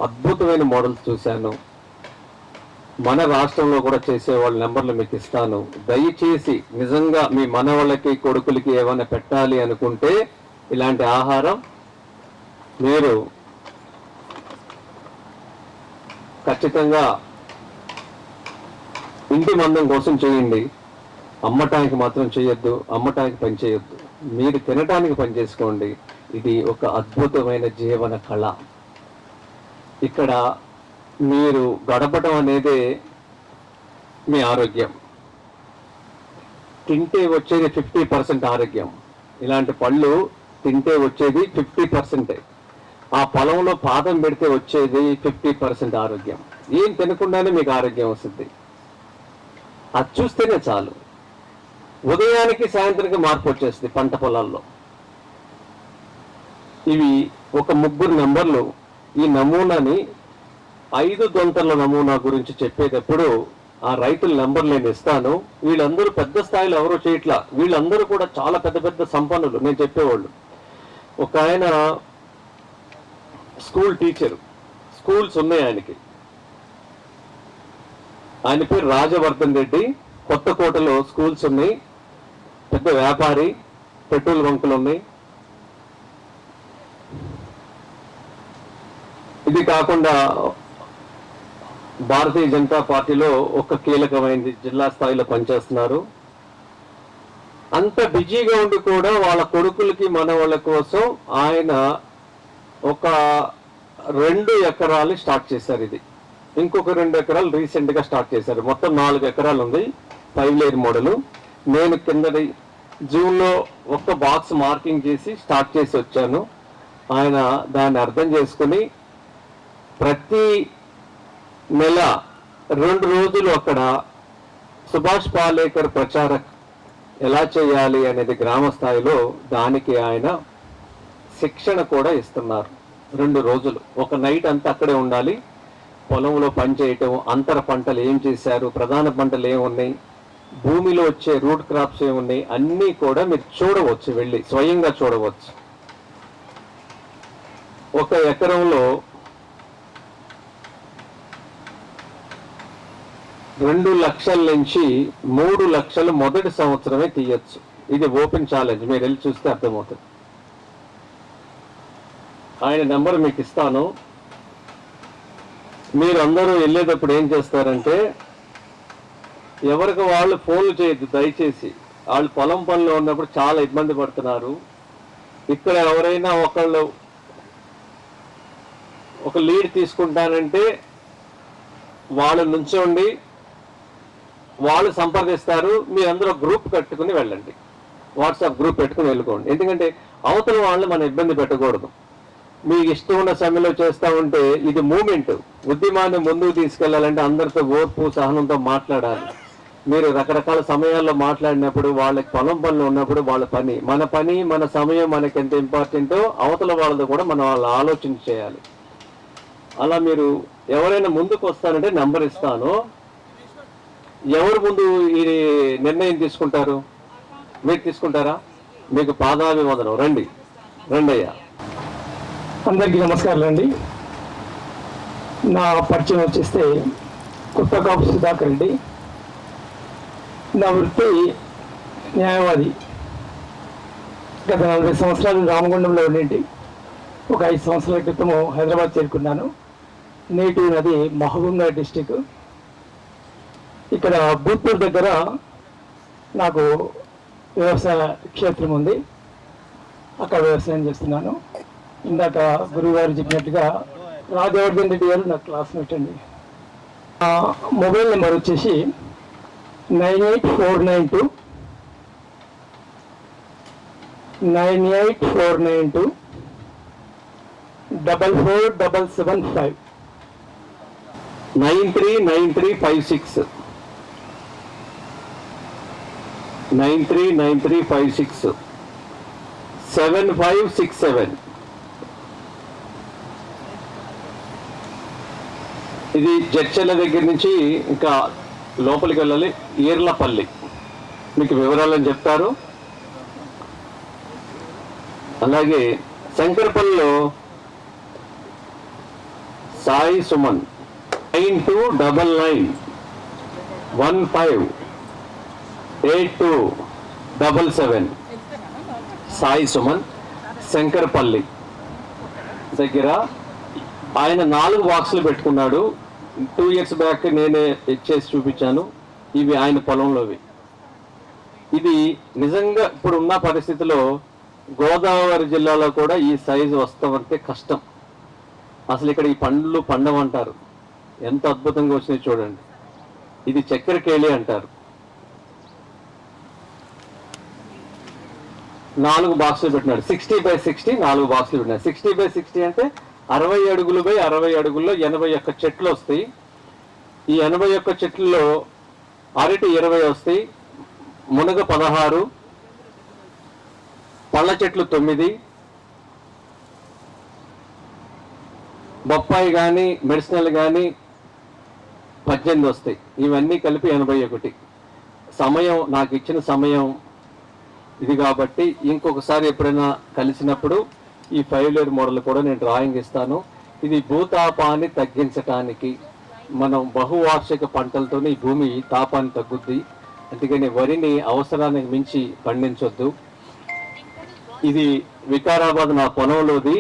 అద్భుతమైన మోడల్స్ చూశాను. మన రాష్ట్రంలో కూడా చేసే వాళ్ళ నెంబర్లు మీకు ఇస్తాను. దయచేసి నిజంగా మీ మనవాళ్ళకి, కొడుకులకి ఏమైనా పెట్టాలి అనుకుంటే ఇలాంటి ఆహారం మీరు ఖచ్చితంగా ఇంటి మందం కోసం చేయండి. అమ్మటానికి మాత్రం చేయొద్దు, అమ్మటానికి పని చేయొద్దు. మీరు తినటానికి పని చేసుకోండి. ఇది ఒక అద్భుతమైన జీవన కళ. ఇక్కడ మీరు గడపడం అనేది మీ ఆరోగ్యం. తింటే వచ్చేది 50% ఆరోగ్యం. ఇలాంటి పళ్ళు తింటే వచ్చేది 50%. ఆ పొలంలో పాదం పెడితే వచ్చేది 50% ఆరోగ్యం. ఏం తినకుండానే మీకు ఆరోగ్యం వస్తుంది. అది చూస్తేనే చాలు. ఉదయానికి సాయంత్రానికి మార్పు వచ్చేస్తుంది పంట పొలాల్లో. ఇవి ఒక 3 నెంబర్లు. ఈ నమూనాని 5 దొంతల నమూనా గురించి చెప్పేటప్పుడు ఆ రైతుల నెంబర్ నేను ఇస్తాను. వీళ్ళందరూ పెద్ద స్థాయిలో ఎవరో చేయట్లా. వీళ్ళందరూ కూడా చాలా పెద్ద పెద్ద సంపన్నులు నేను చెప్పేవాళ్ళు. ఒక ఆయన స్కూల్ టీచరు, స్కూల్స్ ఉన్నాయి ఆయనకి. ఆయన పేరు రాజవర్ధన్ రెడ్డి. కొత్తకోటలో స్కూల్స్ ఉన్నాయి. పెద్ద వ్యాపారి, పెట్రోల్ బంకులు ఉన్నాయి. ఇది కాకుండా భారతీయ జనతా పార్టీలో ఒక కీలకమైనది జిల్లా స్థాయిలో పనిచేస్తున్నారు. అంత బిజీగా ఉండి కూడా వాళ్ళ కొడుకులకి, మనవాళ్ళ కోసం ఆయన ఒక 2 ఎకరాలు స్టార్ట్ చేశారు. ఇది ఇంకొక 2 ఎకరాలు రీసెంట్ గా స్టార్ట్ చేశారు. మొత్తం 4 ఎకరాలు ఉంది 5 లేయర్ మోడల్. నేను కిందటి జూన్లో ఒక బాక్స్ మార్కింగ్ చేసి స్టార్ట్ చేసి వచ్చాను. ఆయన దాన్ని అర్థం చేసుకుని ప్రతి నెల 2 రోజులు అక్కడ సుభాష్ పాలేకర్ ప్రచారక్ ఎలా చేయాలి అనేది గ్రామ స్థాయిలో దానికి ఆయన శిక్షణ కూడా ఇస్తున్నారు. 2 రోజులు ఒక నైట్ అంతా అక్కడే ఉండాలి, పొలంలో పని చేయటం, అంతర పంటలు ఏం చేశారు, ప్రధాన పంటలు ఏమున్నాయి, భూమిలో వచ్చే రూట్ క్రాప్స్ ఏమున్నాయి, అన్నీ కూడా మీరు చూడవచ్చు, వెళ్ళి స్వయంగా చూడవచ్చు. ఒక ఎకరంలో 2 లక్షల నుంచి 3 లక్షలు మొదటి సంవత్సరమే తీయచ్చు. ఇది ఓపెన్ ఛాలెంజ్, మీరు వెళ్ళి చూస్తే అర్థమవుతుంది. ఆయన నెంబర్ మీకు ఇస్తాను. మీరు అందరూ వెళ్ళేటప్పుడు ఏం చేస్తారంటే, ఎవరికి వాళ్ళు ఫోన్లు చేయొద్దు దయచేసి. వాళ్ళు పొలం పనిలో ఉన్నప్పుడు చాలా ఇబ్బంది పడుతున్నారు. ఇక్కడ ఎవరైనా ఒక లీడ్ తీసుకుంటానంటే వాళ్ళు నుంచోండి, వాళ్ళు సంప్రదిస్తారు, మీరందరూ గ్రూప్ కట్టుకుని వెళ్ళండి, వాట్సాప్ గ్రూప్ పెట్టుకుని వెళ్ళుకోండి. ఎందుకంటే అవతల వాళ్ళు మనం ఇబ్బంది పెట్టకూడదు. మీకు ఇష్టం ఉన్న సమయంలో చేస్తూ ఉంటే ఇది మూమెంట్, ఉద్యమాన్ని ముందుకు తీసుకెళ్లాలంటే అందరితో ఓర్పు సహనంతో మాట్లాడాలి. మీరు రకరకాల సమయాల్లో మాట్లాడినప్పుడు వాళ్ళకి పొలం పనులు ఉన్నప్పుడు వాళ్ళ పని మన సమయం మనకి ఎంత ఇంపార్టెంటో అవతల వాళ్ళతో కూడా మనం వాళ్ళ ఆలోచన చేయాలి. అలా మీరు ఎవరైనా ముందుకు వస్తారంటే నెంబర్ ఇస్తాను. ఎవరు ముందు ఈ నిర్ణయం తీసుకుంటారు? మీరు తీసుకుంటారా? మీకు పాదాభివందనం. రండి అయ్యా. అందరికీ నమస్కారాలు అండి. నా పరిచయం వచ్చేస్తే కొత్తకాపు సుధాకర్ రెడ్డి. నా వృత్తి న్యాయవాది. గత 40 సంవత్సరాలు రామగుండంలో ఉండేటి. ఒక 5 సంవత్సరాల క్రితము హైదరాబాద్ చేరుకున్నాను. నేటివ్ నది మహబూబ్నగర్ డిస్టిక్. ఇక్కడ భూత్పూర్ దగ్గర నాకు వ్యవసాయ క్షేత్రం ఉంది, అక్కడ వ్యవసాయం చేస్తున్నాను. ఇందాక గురువు గారు చెప్పినట్టుగా రాజవర్ధన్ రెడ్డి గారు నా క్లాస్మేట్ అండి. మొబైల్ నెంబర్ వచ్చేసి 98492 44775 939356 939356 7567. ఇది జడ్చర్ల దగ్గర నుంచి ఇంకా లోపలికి వెళ్ళాలి, ఈర్లపల్లి. మీకు వివరాలని చెప్తారు. అలాగే శంకరపల్లిలో సాయి సుమన్ 9299158277. సాయి సుమన్ శంకరపల్లి దగ్గర. ఆయన 4 బాక్సులు పెట్టుకున్నాడు. 2 years బ్యాక్ నేనే ఇచ్చేసి చూపించాను. ఇవి ఆయన పొలంలోవి. ఇది నిజంగా ఇప్పుడు ఉన్న పరిస్థితిలో గోదావరి జిల్లాలో కూడా ఈ సైజు వస్తామంటే కష్టం. అసలు ఇక్కడ ఈ పండ్లు పండమంటారు, ఎంత అద్భుతంగా వచ్చినాయి చూడండి. ఇది చక్కెర కేళి అంటారు. 4 బాక్సులు పెట్టినాడు. 60x60 4 బాక్సులు పెట్టినాడు. 60x60 అంటే 60 అడుగులు బై 60 అడుగుల్లో 81 చెట్లు వస్తాయి. ఈ 81 చెట్లలో అరటి 20 వస్తాయి, మునగ 16, పళ్ళ చెట్లు 9, బొప్పాయి కానీ మెడిసినల్ కానీ 18 వస్తాయి. ఇవన్నీ కలిపి 81. సమయం నాకు ఇచ్చిన సమయం ఇది కాబట్టి ఇంకొకసారి ఎప్పుడైనా కలిసినప్పుడు ఈ 5 లేయర్ మోడల్ కూడా నేను డ్రాయింగ్ ఇస్తాను. ఇది భూతాపాన్ని తగ్గించడానికి, మనం బహువార్షిక పంటలతోనే ఈ భూమి తాపాన్ని తగ్గుద్ది. అందుకని వరిని అవసరానికి మించి పండించొద్దు. ఇది వికారాబాద్ నా పొలంలోది.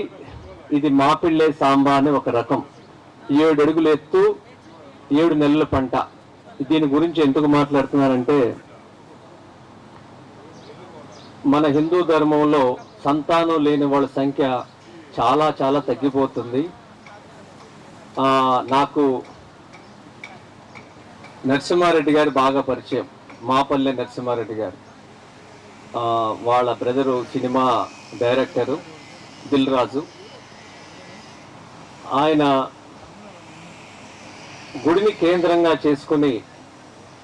ఇది మాపిళ్ళే సాంబా అనే ఒక రకం. 7 అడుగులు ఎత్తు, 7 నెలల పంట. దీని గురించి ఎందుకు మాట్లాడుతున్నానంటే, మన హిందూ ధర్మంలో సంతానం లేని వాళ్ళ సంఖ్య చాలా చాలా తగ్గిపోతుంది. నాకు నరసింహారెడ్డి గారు బాగా పరిచయం, మాపల్లె నరసింహారెడ్డి గారు. వాళ్ళ brother cinema director Dil Raju. ఆయన గుడిని కేంద్రంగా చేసుకుని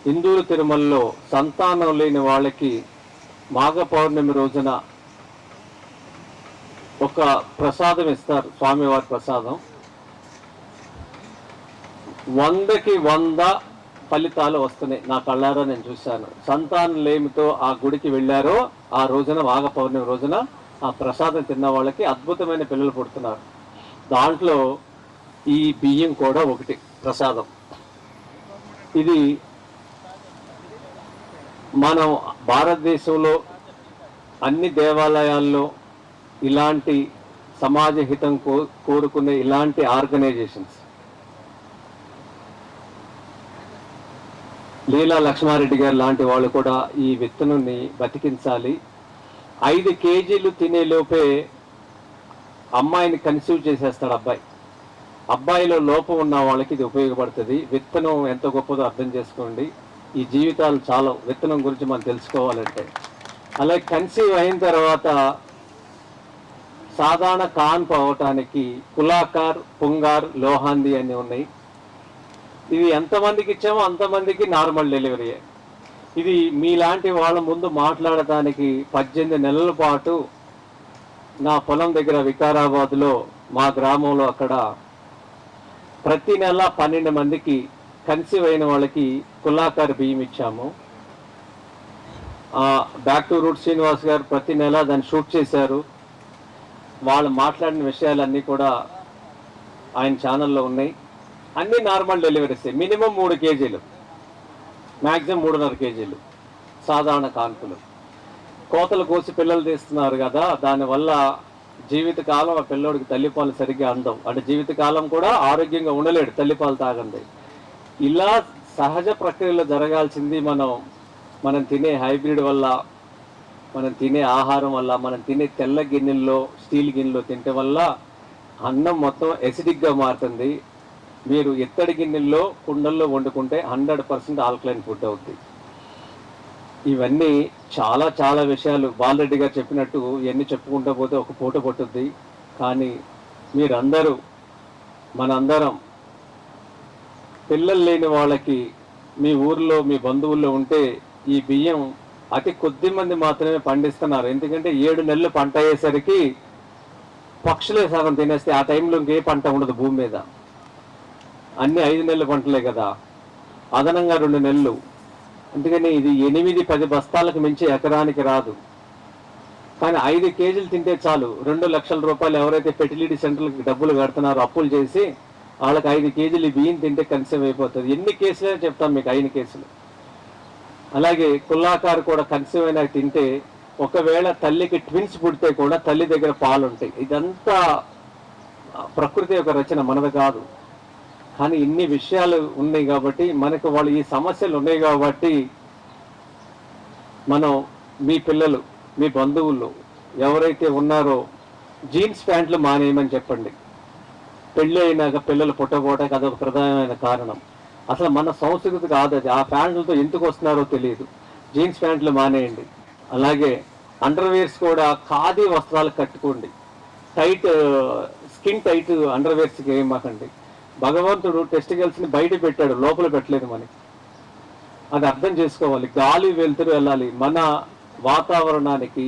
హిందువుల తిరుమలలో సంతానం లేని వాళ్ళకి మాఘ పౌర్ణమి రోజున ఒక ప్రసాదం ఇస్తారు, స్వామివారి ప్రసాదం. 100కి 100 ఫలితాలు వస్తున్నాయి. నా కళ్ళారా నేను చూశాను. సంతానం లేమితో ఆ గుడికి వెళ్ళారో ఆ రోజున, మాఘ పౌర్ణమి రోజున ఆ ప్రసాదం తిన్న వాళ్ళకి అద్భుతమైన పిల్లలు పుడుతున్నారు. దాంట్లో ఈ బియ్యం కూడా ఒకటి ప్రసాదం. ఇది మనం భారతదేశంలో అన్ని దేవాలయాల్లో ఇలాంటి సమాజ హితం కోరుకునే ఇలాంటి ఆర్గనైజేషన్స్, లీలా లక్ష్మారెడ్డి గారు లాంటి వాళ్ళు కూడా ఈ విత్తనాన్ని బతికించాలి. 5 కేజీలు తినే లోపే అమ్మాయిని కన్సీవ్ చేసేస్తాడు అబ్బాయి. అబ్బాయిలో లోపం ఉన్న వాళ్ళకి ఇది ఉపయోగపడుతుంది. విత్తనం ఎంత గొప్పదో అర్థం చేసుకోండి. ఈ జీవితాలు చాలా విత్తనం గురించి మనం తెలుసుకోవాలంటే. అలాగే కన్సీవ్ అయిన తర్వాత సాధారణ కాన్పు అవటానికి కులాకార్, పుంగార్, లోహాంది అని ఉన్నాయి. ఇది ఎంతమందికి ఇచ్చామో అంతమందికి నార్మల్ డెలివరీ. ఇది మీలాంటి వాళ్ళ ముందు మాట్లాడటానికి 18 నెలల పాటు నా పొలం దగ్గర వికారాబాద్లో మా గ్రామంలో అక్కడ ప్రతి నెల 12 మందికి కన్సీవ్ అయిన వాళ్ళకి కులాకార్ బియ్యం ఇచ్చాము. బ్యాక్ టు రూట్ శ్రీనివాస్ గారు ప్రతి నెల దాన్ని షూట్ చేశారు. వాళ్ళు మాట్లాడిన విషయాలన్నీ కూడా ఆయన ఛానల్లో ఉన్నాయి. అన్నీ నార్మల్ డెలివరీస్, మినిమం 3 కేజీలు, మ్యాక్సిమం 3.5 కేజీలు సాధారణ కాన్పులు. కోతలు కోసి పిల్లలు తీస్తున్నారు కదా, దానివల్ల జీవితకాలం ఆ పిల్లోడికి తల్లిపాలు సరిగ్గా అందవు. అంటే జీవితకాలం కూడా ఆరోగ్యంగా ఉండలేడు తల్లిపాలు తాగండి. ఇలా సహజ ప్రక్రియలో జరగాల్సింది మనం తినే హైబ్రిడ్ వల్ల, మనం తినే ఆహారం వల్ల, మనం తినే తెల్ల గిన్నెల్లో, స్టీల్ గిన్నెలో తినటం వల్ల అన్నం మొత్తం ఎసిడిక్గా మారుతుంది. మీరు ఎత్తడి గిన్నెల్లో, కుండల్లో వండుకుంటే 100% ఆల్కలైన్ ఫుడ్ అవుతుంది. ఇవన్నీ చాలా చాలా విషయాలు బాలరెడ్డి గారు చెప్పినట్టు ఇవన్నీ చెప్పుకుంటూ పోతే ఒక పూట పట్టుద్ది. కానీ మీరందరూ, మనందరం పిల్లలు లేని వాళ్ళకి మీ ఊర్లో, మీ బంధువుల్లో ఉంటే ఈ బియ్యం అతి కొద్ది మంది మాత్రమే పండిస్తున్నారు. ఎందుకంటే 7 నెలలు పంట అయ్యేసరికి పక్షులే సగం తినేస్తే ఆ టైంలో ఇంకే పంట ఉండదు భూమి మీద. అన్ని 5 నెలల పంటలే కదా, అదనంగా 2 నెలలు. అందుకని ఇది 8-10 బస్తాలకు మించి ఎకరానికి రాదు. కానీ 5 కేజీలు తింటే చాలు. 2 లక్షల రూపాయలు ఎవరైతే ఫెర్టిలిటీ సెంటర్లకు డబ్బులు కడుతున్నారో అప్పులు చేసి, వాళ్ళకి 5 కేజీలు బియ్యం తింటే కన్సీవ్ అయిపోతుంది. ఎన్ని కేసులే చెప్తాం మీకు, 5 కేసులు. అలాగే కుల్లాకారు కూడా కన్సీవ్ అయినా తింటే, ఒకవేళ తల్లికి ట్విన్స్ పుడితే కూడా తల్లి దగ్గర పాలు ఉంటాయి. ఇదంతా ప్రకృతి యొక్క రచన, మనది కాదు. కానీ ఇన్ని విషయాలు ఉన్నాయి కాబట్టి, మనకు వాళ్ళు ఈ సమస్యలు ఉన్నాయి కాబట్టి, మనం మీ పిల్లలు, మీ బంధువులు ఎవరైతే ఉన్నారో జీన్స్ ప్యాంట్లు మానేయమని చెప్పండి. పెళ్ళి అయినాక పిల్లలు పుట్టబోటానికి అదొక ప్రధానమైన కారణం. అసలు మన సంస్కృతి కాదు అది. ఆ ప్యాంట్లతో ఎందుకు వస్తున్నారో తెలియదు. జీన్స్ ప్యాంట్లు మానేయండి. అలాగే అండర్వేర్స్ కూడా ఖాదీ వస్త్రాలు కట్టుకోండి. టైట్, స్కిన్ టైట్ అండర్వేర్స్కి ఏమాకండి. భగవంతుడు టెస్టికల్స్ని బయట పెట్టాడు, లోపల పెట్టలేదు మనకి. అది అర్థం చేసుకోవాలి. గాలి వెలుతురు వెళ్ళాలి. మన వాతావరణానికి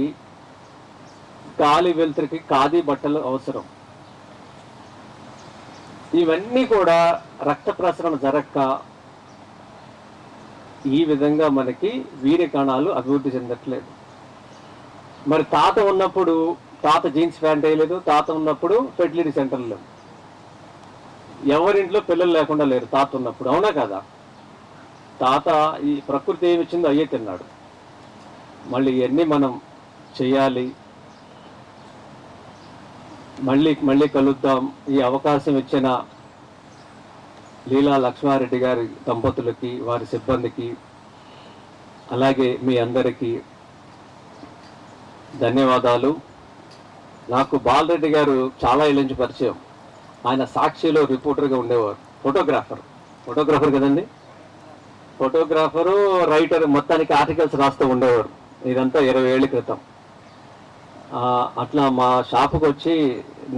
గాలి వెలుతురికి ఖాదీ బట్టలు అవసరం. ఇవన్నీ కూడా రక్త ప్రసరణ జరగక ఈ విధంగా మనకి వీర్య కణాలు అభివృద్ధి చెందట్లేదు. మరి తాత ఉన్నప్పుడు తాత జీన్స్ ప్యాంట్ వేయలేదు, తాత ఉన్నప్పుడు ఫెర్టిలిటీ సెంటర్లు, ఎవరింట్లో పిల్లలు లేకుండా లేరు తాత ఉన్నప్పుడు, అవునా కదా? తాత ఈ ప్రకృతి ఏమి ఇచ్చిందో అయ్యే తిన్నాడు. మళ్ళీ ఇవన్నీ మనం చేయాలి. మళ్ళీ కలుద్దాం. ఈ అవకాశం ఇచ్చిన లీలా లక్ష్మారెడ్డి గారి దంపతులకి, వారి సిబ్బందికి, అలాగే మీ అందరికీ ధన్యవాదాలు. నాకు బాలరెడ్డి గారు చాలా ఏళ్ళ నుంచి పరిచయం. ఆయన సాక్షిలో రిపోర్టర్గా ఉండేవారు. ఫోటోగ్రాఫర్ కదండి, ఫోటోగ్రాఫరు, రైటర్, మొత్తానికి ఆర్టికల్స్ రాస్తూ ఉండేవారు. ఇదంతా 20 ఏళ్ళ క్రితం. అట్లా మా షాపుకి వచ్చి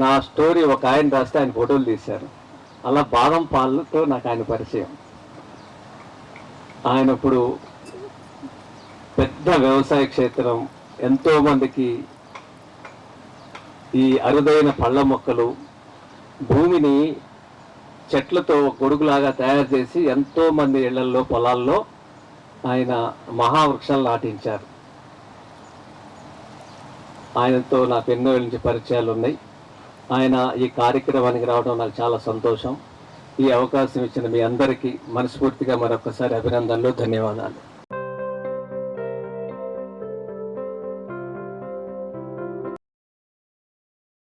నా స్టోరీ ఒక ఆయన రాస్తే ఆయన ఫోటోలు తీశారు. అలా బాదం పాలతో నాకు ఆయన పరిచయం. ఆయన ఇప్పుడు పెద్ద వ్యవసాయ క్షేత్రం, ఎంతోమందికి ఈ అరుదైన పళ్ళ మొక్కలు, భూమిని చెట్లతో గొడుగులాగా తయారు చేసి ఎంతోమంది ఇళ్లల్లో పొలాల్లో ఆయన మహావృక్షాలు నాటించారు. ఆయనతో నాకు ఎన్నో ఏళ్ళ నుంచి పరిచయాలు ఉన్నాయి. ఆయన ఈ కార్యక్రమానికి రావడం నాకు చాలా సంతోషం. ఈ అవకాశం ఇచ్చిన మీ అందరికీ మనస్ఫూర్తిగా మరొకసారి అభినందనలు, ధన్యవాదాలు.